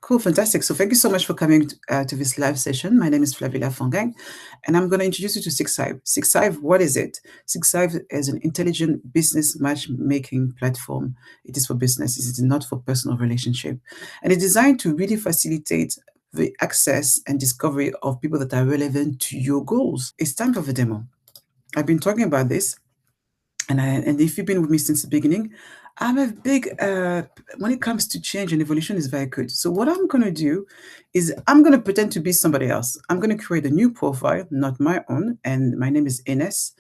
Cool, fantastic. So thank you so much for coming to this live session. My name is Flavilla Fongang, and I'm going to introduce you to Sixth Hive. Sixth Hive, what is it? Sixth Hive is an intelligent business matchmaking platform. It is for business. It is not for personal relationship, and it's designed to really facilitate the access and discovery of people that are relevant to your goals. It's time for the demo. I've been talking about this, and if you've been with me since the beginning, I'm a big when it comes to change and evolution is very good. So what I'm going to do is I'm going to pretend to be somebody else. I'm going to create a new profile, not my own, and my name is Ines.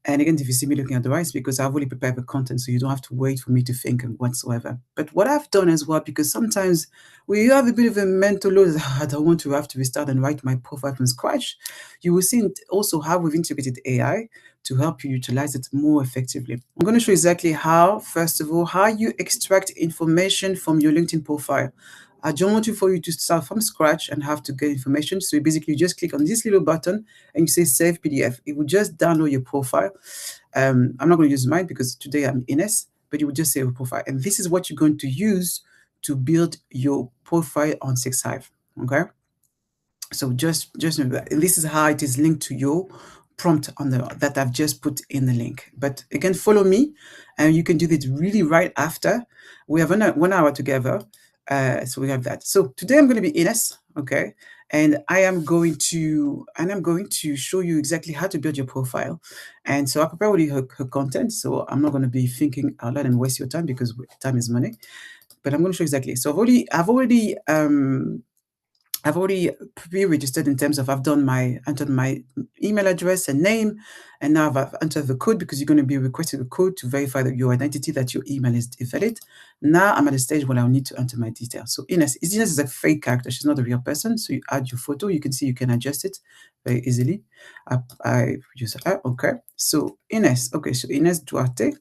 And again, if you see me looking at the right, it's because I've already prepared the content, so you don't have to wait for me to think and whatsoever. But what I've done as well, because sometimes we have a bit of a mental load, I don't want to have to restart and write my profile from scratch. You will see also how we've integrated AI to help you utilize it more effectively. I'm going to show you exactly how, first of all, how you extract information from your LinkedIn profile. I don't want for you to start from scratch and have to get information. So you basically just click on this little button and you say save PDF. It will just download your profile. I'm not going to use mine because today I'm Ines, but you will just save a profile. And this is what you're going to use to build your profile on Sixth Hive. Okay. So just know that this is how it is linked to your prompt on the that I've just put in the link. But again, follow me, and you can do this really right after. We have 1 hour together, so we have that. So today I'm going to be Ines, okay, and I'm going to show you exactly how to build your profile. And so I prepared already her content, so I'm not going to be thinking out loud and waste your time because time is money. But I'm going to show you exactly. So I've already pre-registered in terms of entered my email address and name, and now I've entered the code because you're going to be requested a code to verify that your identity, that your email is valid. Now I'm at a stage where I'll need to enter my details. So Ines is a fake character. She's not a real person. So you add your photo. You can see you can adjust it very easily. I produce okay. So Ines, okay, so Ines Duarte.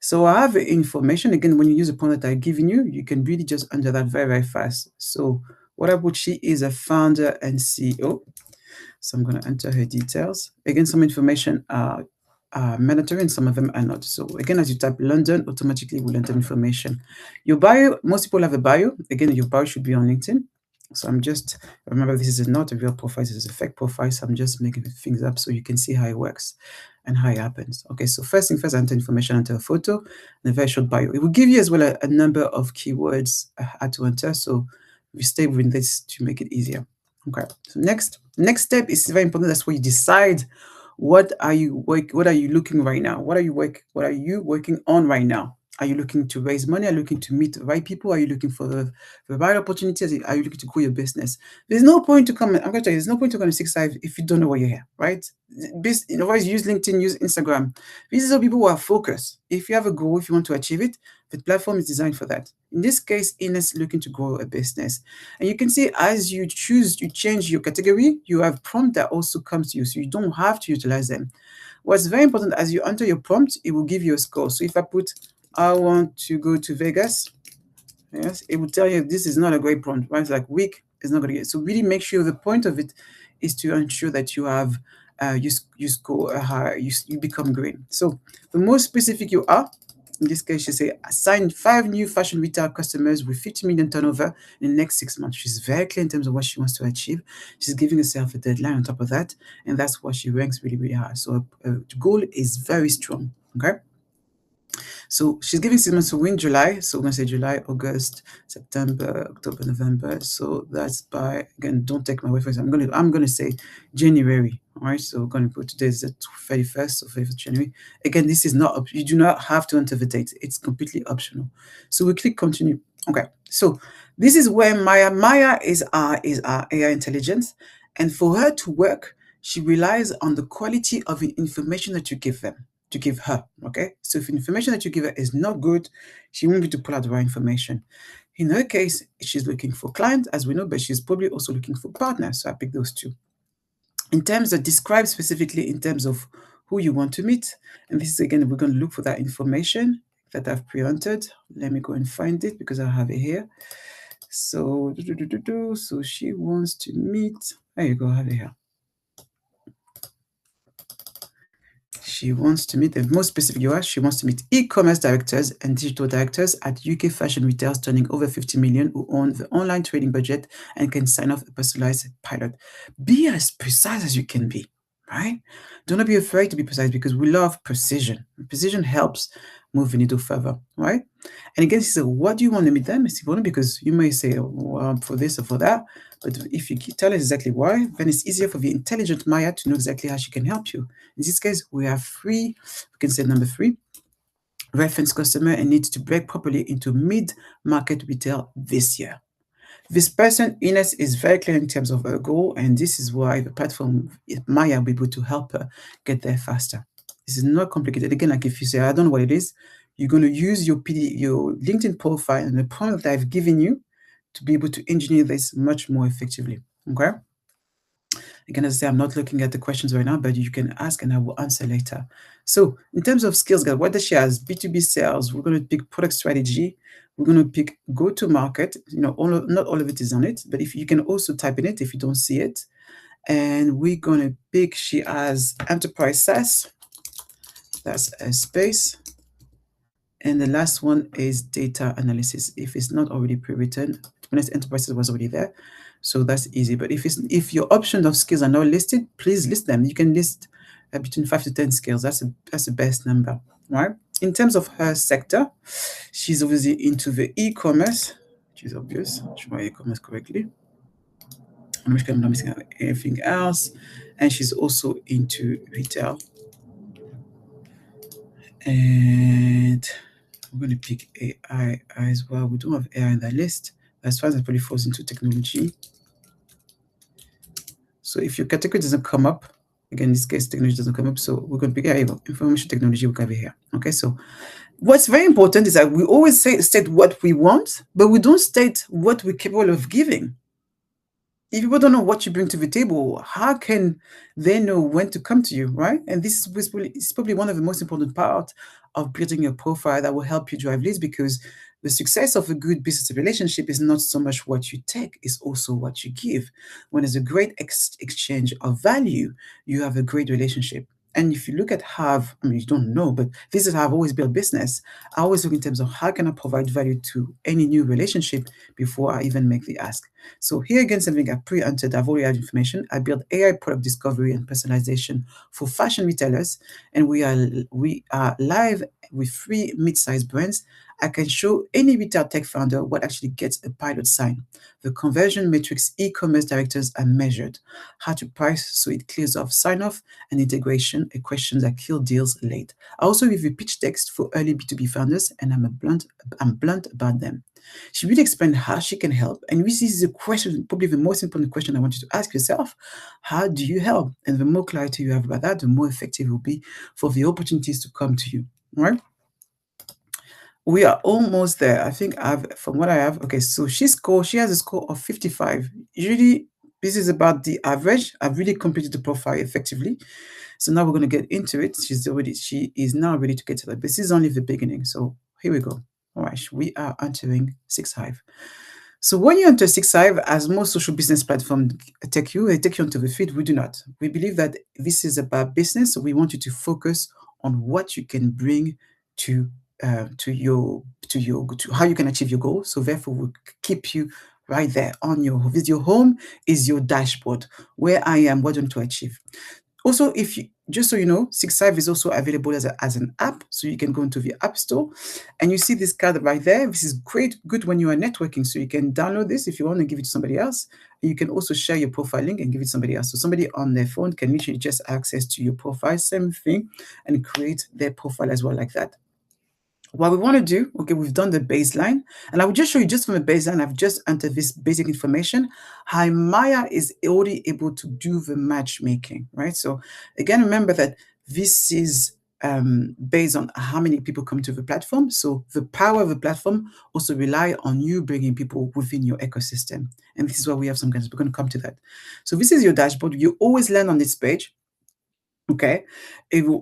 So I have the information. Again, when you use the prompt that I've given you, you can really just enter that very, very fast. So what about she is a founder and CEO. So I'm going to enter her details. Again, some information are mandatory and some of them are not. So again, as you type London, automatically will enter information. Your bio, most people have a bio. Again, your bio should be on LinkedIn. So I'm just, remember this is not a real profile, this is a fake profile. So I'm just making things up so you can see how it works and how it happens. Okay, so first thing first, I enter information, enter a photo and a very short bio. It will give you as well a number of keywords I had to enter. So we stay within this to make it easier. Okay. So next step is very important. That's where you decide what are you looking right now? What are you working on right now? Are you looking to raise money? Are you looking to meet the right people? Are you looking for the right opportunities? Are you looking to grow your business? There's no point to come. I'm going to tell you, there's no point to come to Sixth Hive if you don't know why you're here, right? Otherwise, use LinkedIn, use Instagram. These are people who are focused. If you have a goal, if you want to achieve it, the platform is designed for that. In this case, Ines looking to grow a business. And you can see as you change your category, you have prompt that also comes to you. So you don't have to utilize them. What's very important, as you enter your prompt, it will give you a score. So if I put, I want to go to Vegas, yes, it will tell you this is not a great prompt, right? It's like weak, it's not going to get. So really make sure the point of it is to ensure that you have, you score high, you become green. So the more specific you are, in this case, she say, assign 5 new fashion retail customers with 50 million turnover in the next 6 months. She's very clear in terms of what she wants to achieve. She's giving herself a deadline on top of that, and that's why she ranks really, really high. So the goal is very strong, okay? So she's giving 6 months to win July. So we're going to say July, August, September, October, November. So that's by, again, don't take my word for it. I'm going to say January. All right. So we're going to put today is the 31st, so 31st January. Again, this is not, you do not have to enter the date. It's completely optional. So we click continue. Okay. So this is where Maya is our AI intelligence. And for her to work, she relies on the quality of the information that you give her. Okay. So if information that you give her is not good, she won't be able to pull out the right information. In her case, she's looking for clients, as we know, but she's probably also looking for partners. So I pick those two. In terms of describe specifically in terms of who you want to meet. And this is again, we're going to look for that information that I've pre-entered. Let me go and find it because I have it here. So, so she wants to meet, there you go, I have it here. She wants to meet, the most specific you are, she wants to meet e-commerce directors and digital directors at UK fashion retailers turning over 50 million who own the online trading budget and can sign off a personalized pilot. Be as precise as you can be, right? Do not be afraid to be precise because we love precision. Precision helps move the needle further, right? And again, she said, what do you want to meet them? It's important because you may say, oh, well, for this or for that. But if you tell her exactly why, then it's easier for the intelligent Maya to know exactly how she can help you. In this case, we have three, we can say number 3, reference customer and needs to break properly into mid-market retail this year. This person, Ines, is very clear in terms of her goal, and this is why the platform Maya will be able to help her get there faster. This is not complicated. Again, like if you say, I don't know what it is, you're going to use your your LinkedIn profile and the prompt that I've given you to be able to engineer this much more effectively. Okay? Again, as I say, I'm not looking at the questions right now, but you can ask and I will answer later. So in terms of skills, guys, what does she has? B2B sales. We're going to pick product strategy. We're going to pick go-to-market. Not all of it is on it, but if you can also type in it if you don't see it. And we're going to pick, she has enterprise SaaS. That's a space. And the last one is data analysis. If it's not already pre-written, enterprises was already there. So that's easy. But if your option of skills are not listed, please list them. You can list between 5 to 10 skills. That's the best number, right? In terms of her sector, she's obviously into the e-commerce, which is obvious. Show my e-commerce correctly. I'm not missing anything else. And she's also into retail. And I'm going to pick AI as well. We don't have AI in that list. As far as it probably falls into technology. So if your category doesn't come up, again, in this case, technology doesn't come up. So we're going to pick information technology, we'll cover here. Okay, so what's very important is that we always state what we want, but we don't state what we're capable of giving. If people don't know what you bring to the table, how can they know when to come to you, right? And this is probably one of the most important parts of building your profile that will help you drive leads, because the success of a good business relationship is not so much what you take, it's also what you give. When there's a great exchange of value, you have a great relationship. And if you look at you don't know, but this is how I've always built business. I always look in terms of how can I provide value to any new relationship before I even make the ask. So here again, something I pre-entered, I've already had information. I built AI product discovery and personalization for fashion retailers, and we are live with 3 mid-sized brands. I can show any retail tech founder what actually gets a pilot sign. The conversion metrics e-commerce directors are measured. How to price so it clears off sign-off and integration questions that kill deals late. I also review pitch text for early B2B founders, and I'm blunt about them. She really explained how she can help. And this is a question, probably the most important question I want you to ask yourself. How do you help? And the more clarity you have about that, the more effective it will be for the opportunities to come to you, right? We are almost there. I think from what I have, okay, so she has a score of 55. Usually, this is about the average. I've really completed the profile effectively. So now we're going to get into it. She is now ready to get to that. This is only the beginning. So here we go. All right, we are entering Sixth Hive. So when you enter Sixth Hive, as most social business platforms they take you onto the feed. We do not. We believe that this is about business. So we want you to focus on what you can bring to how you can achieve your goal. So therefore, we'll keep you right there on your video. Home is your dashboard, where I am, what I want to achieve. Also, just so you know, Sixth Hive is also available as an app, so you can go into the App Store, and you see this card right there. This is good when you are networking, so you can download this if you want to give it to somebody else. And you can also share your profile link and give it to somebody else. So somebody on their phone can literally just access to your profile, same thing, and create their profile as well like that. What we want to do, okay, we've done the baseline, and I will just show you just from the baseline, I've just entered this basic information, how Maya is already able to do the matchmaking, right? So again, remember that this is based on how many people come to the platform. So the power of the platform also rely on you bringing people within your ecosystem. And this is why we have some guys, we're going to come to that. So this is your dashboard. You always land on this page. Okay,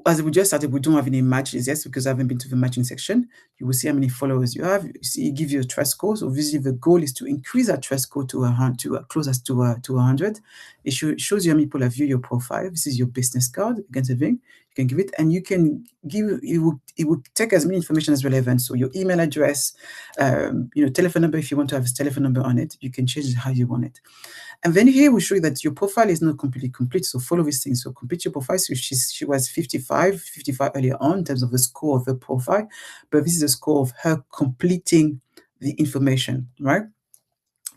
as we just started, we don't have any matches yet because I haven't been to the matching section. You will see how many followers you have. You see, it gives you a trust score. So obviously, the goal is to increase that trust score to 100, closer to 100. It shows you how many people have viewed your profile. This is your business card against the thing. You can give it, and you can give, it will take as many information as relevant. So your email address, telephone number, if you want to have a telephone number on it, you can change it how you want it. And then here we show you that your profile is not completely complete. So follow these things. So complete your profile. So she was 55 earlier on in terms of the score of the profile, but this is the score of her completing the information, right?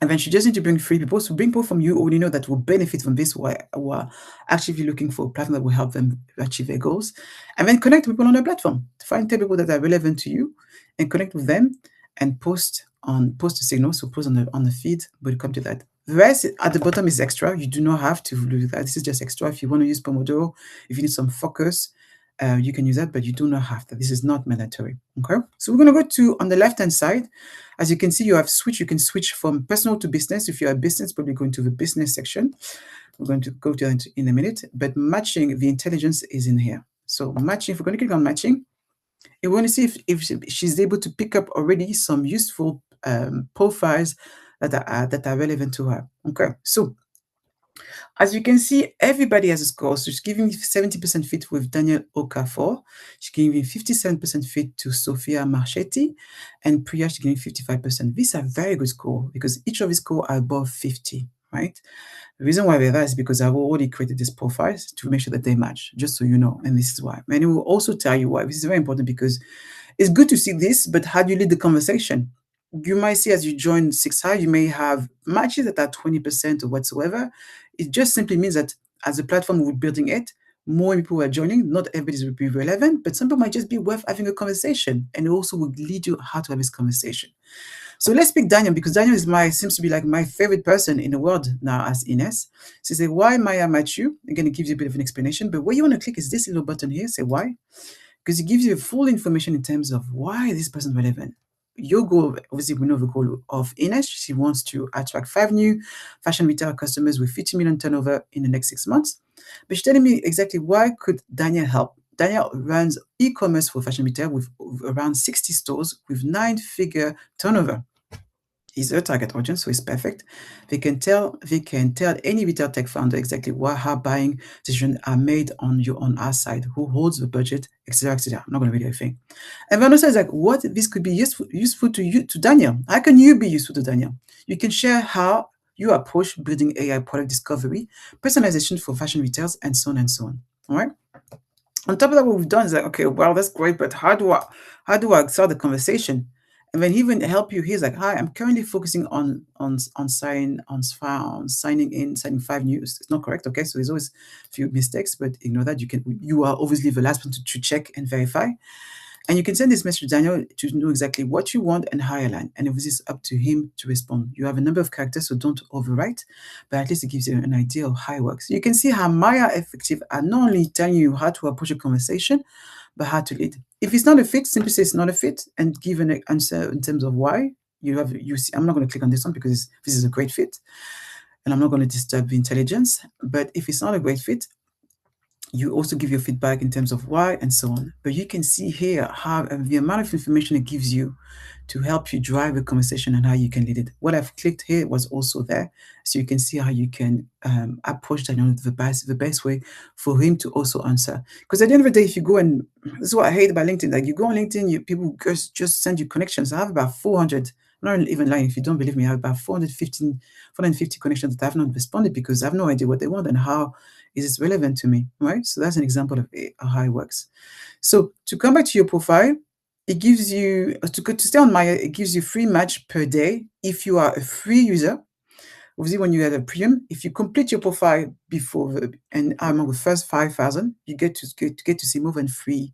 And then she just need to bring 3 people. So bring people from you already know that will benefit from this, who are actively looking for a platform that will help them achieve their goals. And then connect people on the platform. Find 10 people that are relevant to you and connect with them and post a signal. So post on the feed. We'll come to that. The rest at the bottom is extra. You do not have to do that. This is just extra. If you want to use Pomodoro, if you need some focus, you can use that, but you do not have to. This is not mandatory. Okay. So we're going to go to on the left-hand side. As you can see, you can switch from personal to business. If you're a business, probably go into the business section. We're going to go to that in a minute. But matching, the intelligence is in here. So matching, if we're going to click on matching, we want to see if she's able to pick up already some useful profiles that are relevant to her. Okay. So as you can see, everybody has a score. So she's giving 70% fit with Daniel Okafor. She's giving 57% fit to Sofia Marchetti. And Priya, she's giving 55%. These are very good scores because each of these scores are above 50, right? The reason why they're there is because I've already created these profiles to make sure that they match, just so you know. And this is why. And it will also tell you why. This is very important because it's good to see this, but how do you lead the conversation? You might see as you join Sixth Hive, you may have matches that are 20% or whatsoever. It just simply means that as a platform we're building it, more people are joining. Not everybody will be relevant, but some people might just be worth having a conversation, and it also will lead you how to have this conversation. So let's pick Daniel because Daniel seems to be like my favorite person in the world now as Ines. So say why Maya match you. Again, it gives you a bit of an explanation, but what you want to click is this little button here. Say why, because it gives you full information in terms of why this person is relevant. Your goal, obviously, we know the goal of Ines. She wants to attract 5 new fashion retail customers with 50 million turnover in the next 6 months. But she's telling me exactly why could Daniel help. Daniel runs e-commerce for fashion retail with around 60 stores with 9-figure turnover. He's a target audience, so it's perfect. They can tell any retail tech founder exactly how buying decisions are made on our side, who holds the budget, etc., etc. I'm not going to read everything. And Vanessa is like, what this could be useful to you, to Daniel. How can you be useful to Daniel? You can share how you approach building AI product discovery, personalization for fashion retailers, and so on and so on. All right. On top of that, what we've done is like, okay, well, that's great, but how do I start the conversation? And then he even help you. He's like, hi, I'm currently focusing on signing 5 news. It's not correct, okay? So there's always a few mistakes, but ignore that. You are obviously the last one to check and verify. And you can send this message to Daniel to know exactly what you want and how you align. And obviously it's up to him to respond. You have a number of characters, so don't overwrite, but at least it gives you an idea of how it works. You can see how Maya Effective are not only telling you how to approach a conversation, but how to lead. If it's not a fit, simply say it's not a fit and give an answer in terms of why. You see, I'm not going to click on this one because this is a great fit, and I'm not going to disturb the intelligence. But if it's not a great fit, you also give your feedback in terms of why and so on. But you can see here how the amount of information it gives you to help you drive the conversation and how you can lead it. What I've clicked here was also there, so you can see how you can approach Daniel the best way for him to also answer. Because at the end of the day, if you go and this is what I hate about LinkedIn, like you go on LinkedIn, people just send you connections. I have about 400. I'm not even lying. If you don't believe me, I have about 450 connections that I have not responded because I have no idea what they want and how is this relevant to me, right? So that's an example of how it works. So to come back to your profile, it gives you, to stay on Maya, it gives you free match per day if you are a free user. Obviously, when you have a premium, if you complete your profile and among the first 5,000, you get to see more than 3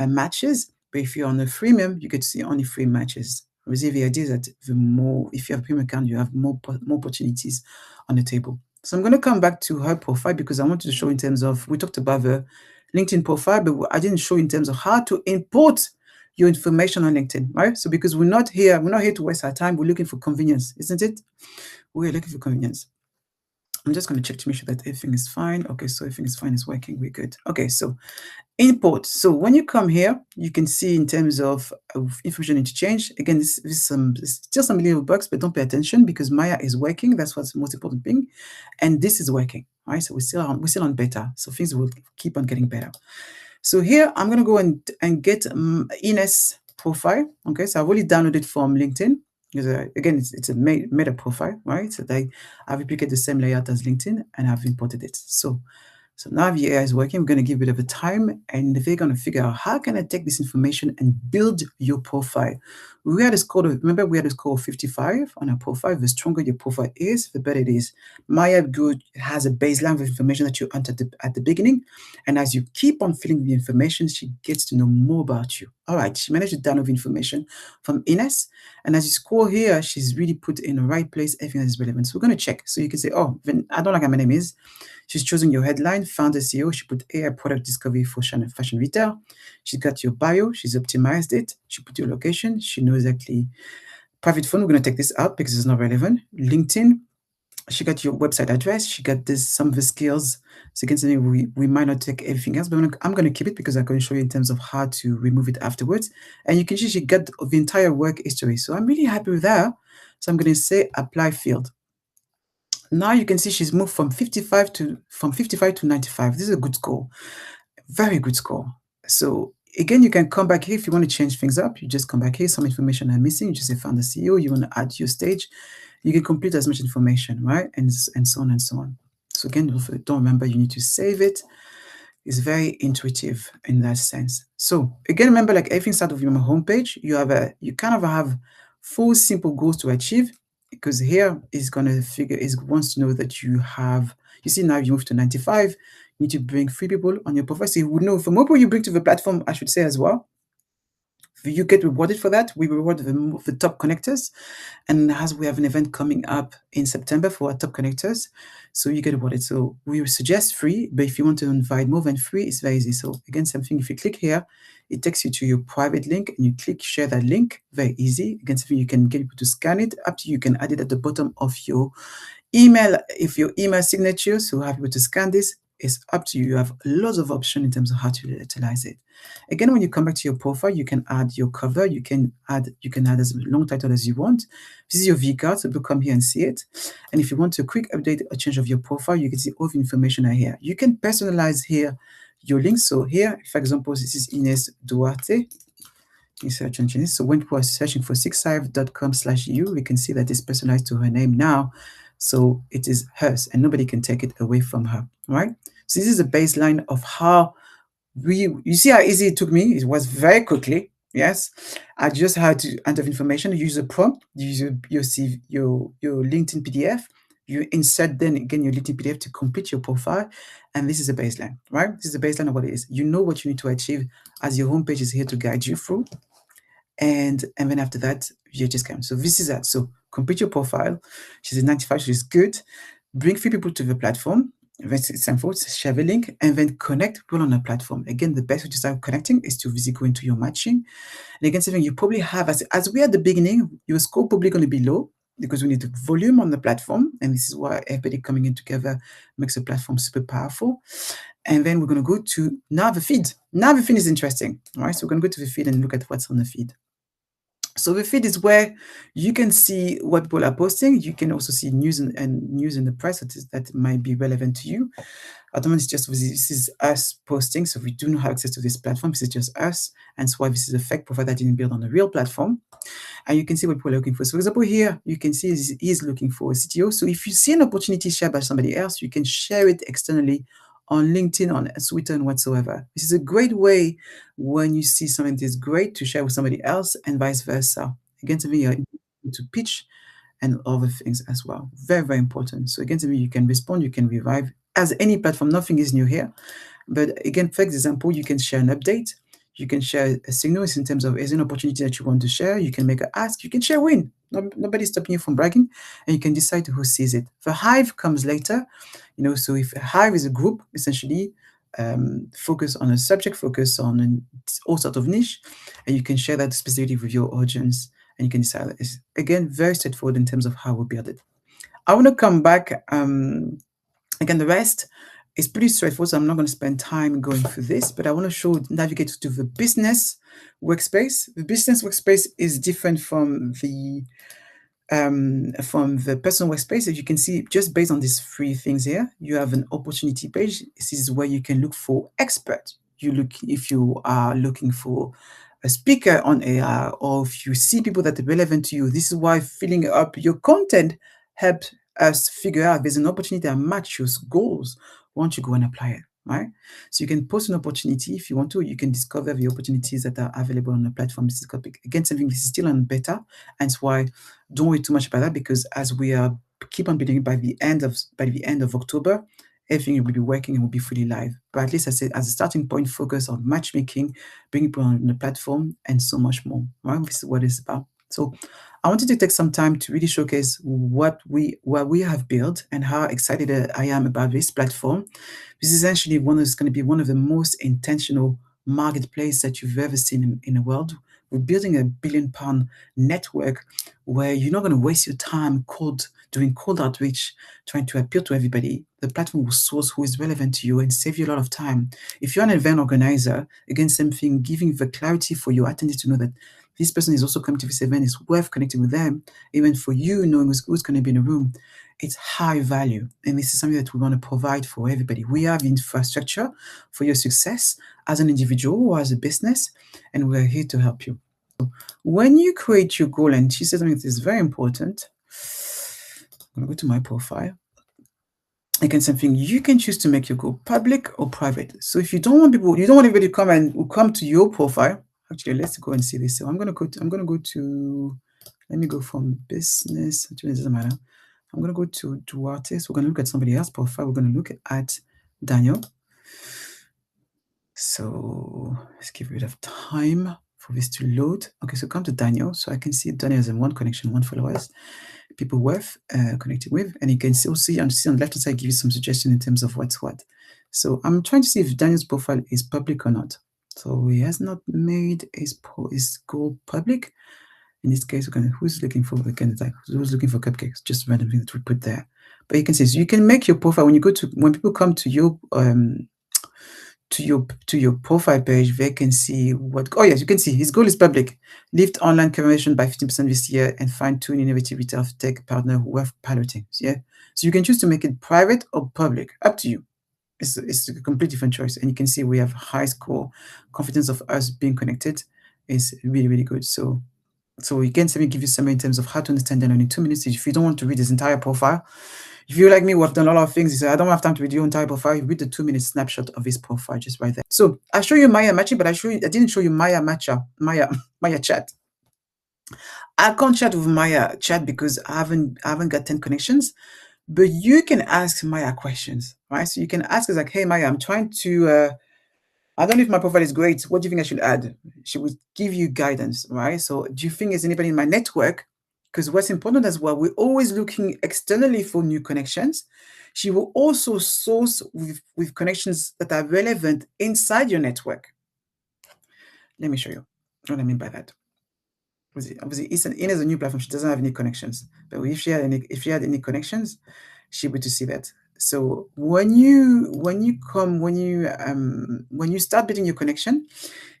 matches. But if you're on a freemium, you get to see only 3 matches. Obviously, the idea is that if you have a premium account, you have more opportunities on the table. So I'm going to come back to her profile because I wanted to show in terms of, we talked about the LinkedIn profile, but I didn't show in terms of how to import your information on LinkedIn, right? So because we're not here to waste our time, we're looking for convenience, isn't it? We're looking for convenience. I'm just going to check to make sure that everything is fine. Okay, so everything is fine, it's working, we're good. Okay, so import. So when you come here, you can see in terms of information interchange. Again, this is still some little bugs, but don't pay attention because Maya is working. That's what's the most important thing. And this is working, right? So we're still on beta. So things will keep on getting better. So here I'm going to go and get Ines profile. Okay, so I've already downloaded from LinkedIn because again it's a meta profile, right? So I've replicated the same layout as LinkedIn and I've imported it. So now the AI is working. We're going to give it a bit of a time, and they're going to figure out how can I take this information and build your profile. We had a score of, remember we had a score of 55 on our profile. The stronger your profile is, the better it is. Maya Good has a baseline of information that you entered at the beginning, and as you keep on filling the information, she gets to know more about you. All right, she managed to download information from Ines, and as you scroll here, she's really put in the right place everything that is relevant. So we're going to check. So you can say, oh, I don't like how my name is. She's chosen your headline, founder CEO. She put AI product discovery for fashion retail. She's got your bio. She's optimized it. She put your location. She knows exactly. Private phone, we're going to take this out because it's not relevant. LinkedIn, she got your website address. She got some of the skills. So again, something we might not take everything else, but I'm going to keep it because I'm going to show you in terms of how to remove it afterwards. And you can see she got the entire work history. So I'm really happy with that. So I'm going to say apply field. Now you can see she's moved from 55 to 95. This is a good score, very good score. So again, you can come back here if you want to change things up. You just come back here. Some information I'm missing. You just say found the CEO. You want to add your stage. You can complete as much information, right? And so on and so on. So again, don't remember you need to save it. It's very intuitive in that sense. So again, remember, like everything starts with your homepage. You kind of have 4 simple goals to achieve, because here is gonna wants to know that you see now you move to 95. You need to bring 3 people on your profile. So you would know from what you bring to the platform, I should say as well. You get rewarded for that. We reward the top connectors. And as we have an event coming up in September for our top connectors, so you get rewarded. So we suggest 3, but if you want to invite more than 3, it's very easy. So again, something, if you click here, it takes you to your private link and you click share that link, very easy. Again, something you can get people to scan it, up to you can add it at the bottom of your email, if your email signature, so have people to scan this. It's up to you. You have lots of options in terms of how to utilize it. Again, when you come back to your profile, you can add your cover. You can add as long title as you want. This is your V card, so people come here and see it. And if you want a quick update or change of your profile, you can see all the information are here. You can personalize here your links. So here, for example, this is Ines Duarte. You search engine. So when people are searching for sixthhive.com/eu, we can see that it's personalized to her name now. So it is hers and nobody can take it away from her, right? So this is a baseline of how you see how easy it took me. It was very quickly. Yes, I just had to enter information, use a prompt, use your CV, your LinkedIn PDF. You insert then again your LinkedIn PDF to complete your profile, and this is a baseline, right? This is a baseline of what it is. You know what you need to achieve, as your homepage is here to guide you through, and then after that you just come. So this is that. So complete your profile. She's a 95. She's good. Bring 3 people to the platform. Share the link and then connect people on the platform. Again, the best way to start connecting is to visibly go into your matching. And again, something you probably have, as we are at the beginning, your score probably going to be low because we need the volume on the platform. And this is why everybody coming in together makes the platform super powerful. And then we're going to go to now the feed. Now the feed is interesting, right? So we're going to go to the feed and look at what's on the feed. So the feed is where you can see what people are posting. You can also see news and news in the press that might be relevant to you. At the moment, this is us posting, so we do not have access to this platform. This is just us, and so why this is a fake profile that didn't build on a real platform. And you can see what people are looking for. So for example, here you can see he's looking for a CTO. So if you see an opportunity shared by somebody else, you can share it externally on LinkedIn, on Twitter, and whatsoever. This is a great way when you see something that is great to share with somebody else and vice versa. Again, something you're to pitch and other things as well. Very, very important. So again, something you can respond, you can revive. As any platform, nothing is new here. But again, for example, you can share an update. You can share a signal in terms of is an opportunity that you want to share. You can make an ask. You can share win. Nobody's stopping you from bragging, and you can decide who sees it. The Hive comes later. So if a Hive is a group, essentially, focus on a subject, focus on all sort of niche, and you can share that specifically with your audience, and you can decide. It's, again, very straightforward in terms of how we build it. I want to come back. Again, the rest is pretty straightforward, so I'm not going to spend time going through this, but I want to navigate to the business workspace. The business workspace is different from the personal workspace. As you can see, just based on these 3 things here, you have an opportunity page. This is where you can look for experts. if you are looking for a speaker on AI, or if you see people that are relevant to you, this is why filling up your content helps us figure out there's an opportunity that matches your goals once you go and apply it, right? So you can post an opportunity if you want to. You can discover the opportunities that are available on the platform. This is again something, this is still on beta, and it's why don't worry too much about that, because as we are keep on building, by the end of October, everything will be working and will be fully live. But at least I said, as a starting point, focus on matchmaking, bringing people on the platform, and so much more. Right? This is what it's about. So I wanted to take some time to really showcase what we have built and how excited I am about this platform. This is essentially going to be one of the most intentional marketplace that you've ever seen in the world. We're building a £1 billion network where you're not going to waste your time doing cold outreach, trying to appeal to everybody. The platform will source who is relevant to you and save you a lot of time. If you're an event organizer, again, same thing, giving the clarity for your attendees to know that this person is also coming to this event, it's worth connecting with them, even for you knowing who's going to be in the room. It's high value, and this is something that we want to provide for everybody. We have the infrastructure for your success as an individual or as a business, and we're here to help you. When you create your goal, and she said something that is very important, I'm going to go to my profile. Again, something you can choose to make your goal public or private. So if you don't want anybody to come to your profile. Actually, let's go and see this. So I'm going to go to, let me go from business. Actually, it doesn't matter. I'm going to go to Duarte. So we're going to look at somebody else's profile. We're going to look at Daniel. So let's give it a bit of time for this to load. Okay, so come to Daniel. So I can see Daniel has 1 connection, 1 followers, people worth connecting with. And you can still see on the left-hand side, give you some suggestion in terms of what's what. So I'm trying to see if Daniel's profile is public or not. So he has not made his goal public. In this case, who's looking for who's looking for cupcakes? Just random thing that we put there. But you can see, so you can make your profile when people come to your profile page, they can see what. Oh yes, you can see his goal is public. Lift online conversion by 15% this year and find 2 innovative retail tech partner worth piloting. Yeah, so you can choose to make it private or public. Up to you. It's a complete different choice, and you can see we have high score. Confidence of us being connected is really, really good. So again, let me give you some in terms of how to understand that in 2 minutes. If you don't want to read this entire profile, if you like me, who have done a lot of things, you say, I don't have time to read your entire profile, you read the 2-minute snapshot of this profile just right there. So I show you Maya matching, but I didn't show you Maya chat. I can't chat with Maya chat because I haven't got 10 connections, but you can ask Maya questions, right? So you can ask us like, hey Maya, I'm trying to I don't know if my profile is great. What do you think I should add? She would give you guidance, right? So do you think there's anybody in my network? Because what's important as well, we're always looking externally for new connections. She will also source with connections that are relevant inside your network. Let me show you what I mean by that. Obviously, Ina is a new platform. She doesn't have any connections. But if she had any connections, she would to see that. So when you start building your connection,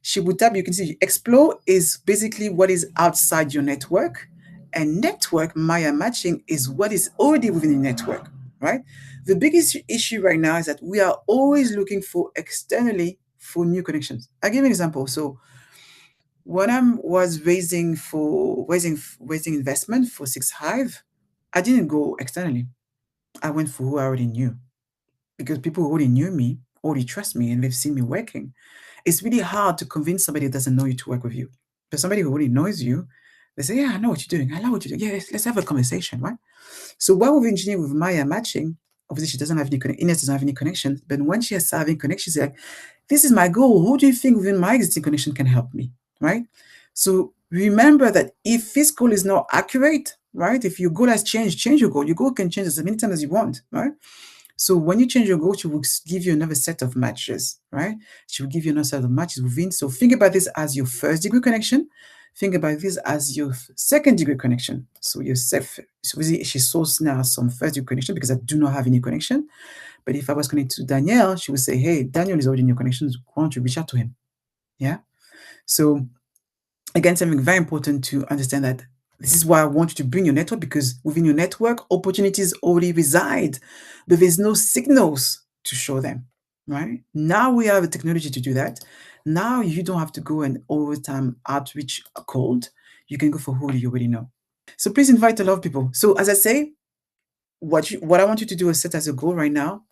she would tab. You can see explore is basically what is outside your network, and network Maya matching is what is already within the network, right? The biggest issue right now is that we are always looking for externally for new connections. I'll give you an example. So when I was raising investment for Sixth Hive, I didn't go externally. I went for who I already knew, because people who already knew me already trust me and they've seen me working. It's really hard to convince somebody who doesn't know you to work with you. But somebody who already knows you, they say, yeah, I know what you're doing. I know what you're doing. Yeah, let's have a conversation, right? So while we've engineered with Maya matching, obviously she doesn't have any Ines doesn't have any connections, but when she has having connections, she's like, this is my goal. Who do you think within my existing connection can help me, right? So remember that if this goal is not accurate, right? If your goal has changed, change your goal. Your goal can change as many times as you want, right? So when you change your goal, she will give you another set of matches, right? She will give you another set of matches within. So think about this as your 1st-degree connection. Think about this as your 2nd-degree connection. So so she sourced now some 1st-degree connection because I do not have any connection. But if I was connected to Danielle, she would say, hey, Daniel is already in your connections. Why don't you reach out to him? Yeah. So again, something very important to understand that this is why I want you to bring your network, because within your network, opportunities already reside, but there's no signals to show them, right? Now we have the technology to do that. Now you don't have to go and all the time outreach cold. You can go for who you already know. So please invite a lot of people. So as I say, what I want you to do is set as a goal right now.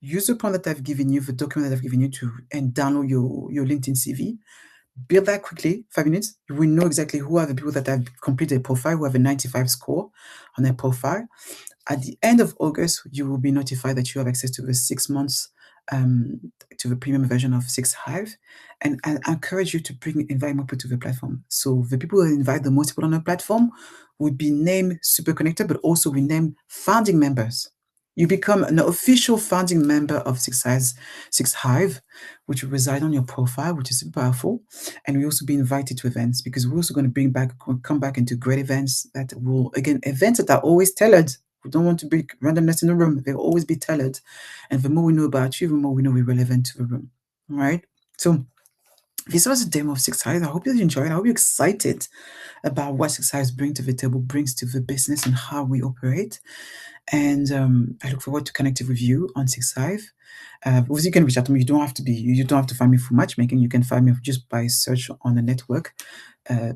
Use the prompt that I've given you, the document that I've given you to, and download your LinkedIn CV. Build that quickly, 5 minutes. You will know exactly who are the people that have completed a profile, who have a 95 score on their profile. At the end of August, you will be notified that you have access to the 6 months to the premium version of Sixth Hive. And I encourage you to invite more people to the platform. So the people who invite the most people on the platform would be named super connected, but also we name founding members. You become an official founding member of Sixth Hive, which will reside on your profile, which is super powerful. And we also be invited to events because we're also going to come back into great events that will, again, events that are always tailored. We don't want to be randomness in the room. They'll always be tailored. And the more we know about you, the more we know we're relevant to the room. All right. So this was a demo of Six Hive. I hope you enjoyed. I hope you're excited about what Six Hive brings to the table, brings to the business, and how we operate. And I look forward to connecting with you on Six Hive. Obviously, you can reach out to me. You don't have to find me for matchmaking. You can find me just by search on the network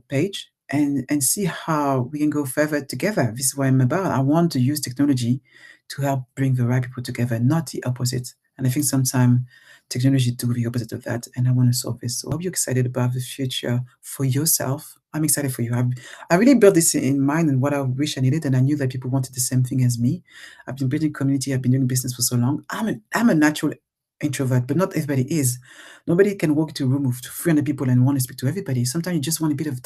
page and see how we can go further together. This is what I'm about. I want to use technology to help bring the right people together, not the opposite. And I think sometimes technology do the opposite of that, and I want to solve this. So I hope you're excited about the future for yourself. I'm excited for you. I really built this in mind and what I wish I needed, and I knew that people wanted the same thing as me. I've been building community. I've been doing business for so long. I'm a natural introvert, but not everybody is. Nobody can walk into a room with 300 people and want to speak to everybody. Sometimes you just want a bit of